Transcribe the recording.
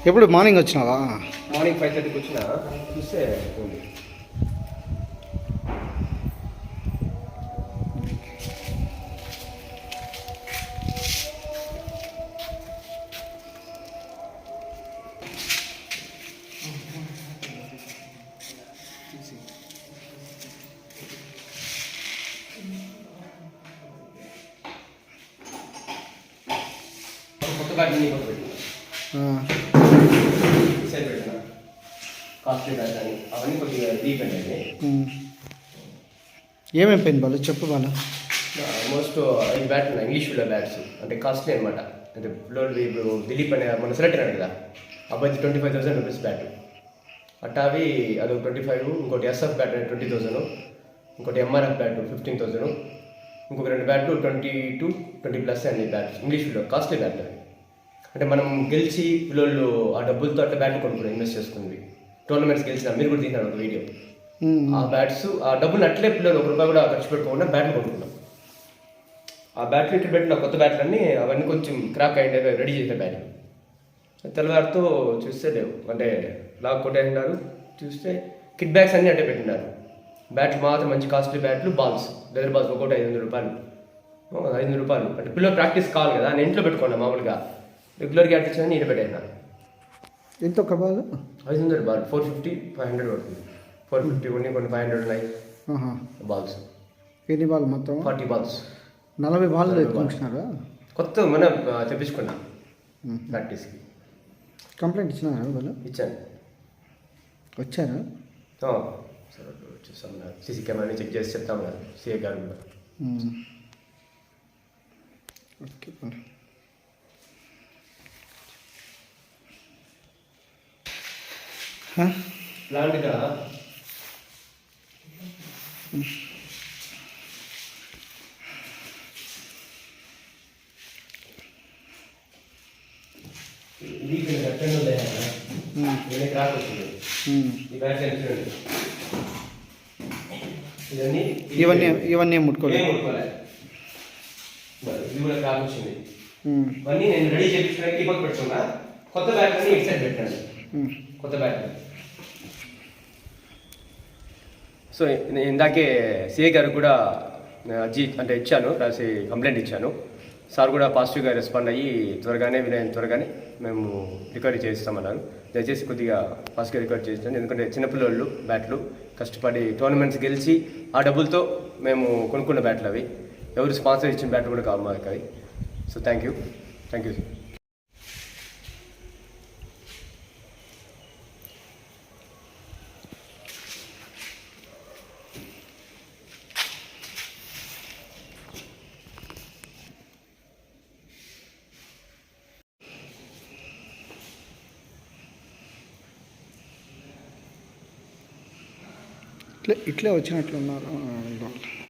ఎప్పుడు మార్నింగ్ వచ్చినావా? మార్నింగ్ 5:30కి వచ్చినా చూస్తే ఉంది. కొత్త బ్యాట్ ని పెట్టిన కాస్ట్లీ బ్యాట్ అని అవన్నీ కొద్దిగా డీప్ అండి. ఏమేమి పెయిన్ బాలు చెప్పు బాలు. ఆల్మోస్ట్ ఈ బ్యాట్ ఇంగ్లీష్ ఫీల్డర్ బ్యాట్స్ అంటే కాస్ట్లీ అనమాట. అంటే పిల్లలు ఇప్పుడు దిలీప్ అనే మన సెలెక్ట్ అయ్యాడు కదా, అబ్బాయి 25,000 రూపీస్ బ్యాట్. అవి అదొక 25, ఇంకోటి ఎస్ఎఫ్ బ్యాట్ 20,000, ఇంకోటి ఎంఆర్ఎఫ్ బ్యాట్ 15,000, ఇంకొక 2 బ్యాట్లు 20+ అండి బ్యాట్స్. ఇంగ్లీష్ ఫీల్డర్ కాస్ట్లీ బ్యాట్లు. అంటే మనం గెలిచి పిల్లలు ఆ డబ్బులతో అట్లా బ్యాట్లు కొనుక్కున్నాం, ఇన్వెస్ట్ చేసుకుంది. టోర్నమెంట్స్ గెలిచిన మీరు కూడా తీసినారు ఒక వీడియో. ఆ బ్యాట్స్ ఆ డబ్బులు అట్లే పిల్లలు ₹1 కూడా ఖర్చు పెట్టుకోకుండా బ్యాట్లు కొనుక్కున్నాం. ఆ బ్యాట్లు ఇట్లా పెట్టిన కొత్త బ్యాట్లు అన్నీ అవన్నీ కొంచెం క్రాక్ అయ్యే రెడీ చేసే బ్యాట్లు. తెల్లవారితో చూస్తే లేవు, అంటే లాక్ కొట్టేసినారు. చూస్తే కిట్ బ్యాగ్స్ అన్నీ అట్టే పెట్టినారు. బ్యాట్లు మాత్రం మంచి కాస్ట్లీ బ్యాట్లు, బాల్స్, లెదర్ బాల్స్ ఒక్కోటి ₹500. ₹500 అంటే పిల్లలు ప్రాక్టీస్ కావాలి కదా, నేను ఇంట్లో పెట్టుకున్నా మామూలుగా రెగ్యులర్గా అట్టించిన నీళ్ళు పెట్టేసిన. ఎంత ఒక బాల్? 500 బాల్, 450, 500 పడుతుంది. 450 కొన్ని 500 ఉన్నాయి బాల్స్. ఎన్ని బాల్ మొత్తం? 40 బాల్స్. 40 బాల్ ఎత్తుకుంటున్నారా? కొత్త మనం తెప్పించుకున్నా ప్రాక్టీస్కి. కంప్లైంట్ ఇచ్చినారా వాళ్ళు? ఇచ్చాను. వచ్చారా? సరే వచ్చేస్తాం. సీసీ కెమెరాని చెక్ చేసి చెప్తాం కదా సిఏ గారు కూడా. ఓకే. ప్లాంట్గా క్రాక్ వచ్చింది. ఈ బ్యాట్ ఇవన్నీ ముట్టుకోలేదు. ఇది కూడా క్రాక్ వచ్చింది. ఇవన్నీ నేను రెడీ చేయించడానికి ఇబ్బంది పెట్టుకున్నా. కొత్త బ్యాట్ అని ఇటు సైడ్ పెట్టాను. కొత్త బ్యాట్. సో ఇందాకే సిఏ గారు కూడా అంటే ఇచ్చాను, రాసి కంప్లైంట్ ఇచ్చాను. సార్ కూడా పాజిటివ్గా రెస్పాండ్ అయ్యి త్వరగానే మేము రికవరీ చేయిస్తామన్నారు. దయచేసి కొద్దిగా ఫాస్ట్గా రికవరీ చేస్తాను, ఎందుకంటే చిన్నపిల్లలు బ్యాట్లు కష్టపడి టోర్నమెంట్స్ గెలిచి ఆ డబ్బులతో మేము కొనుక్కున్న బ్యాట్లు అవి. ఎవరు స్పాన్సర్ ఇచ్చిన బ్యాట్లు కూడా కావాలి మాకు అవి. So thank you. ఇట్లే వచ్చినట్లున్నారు.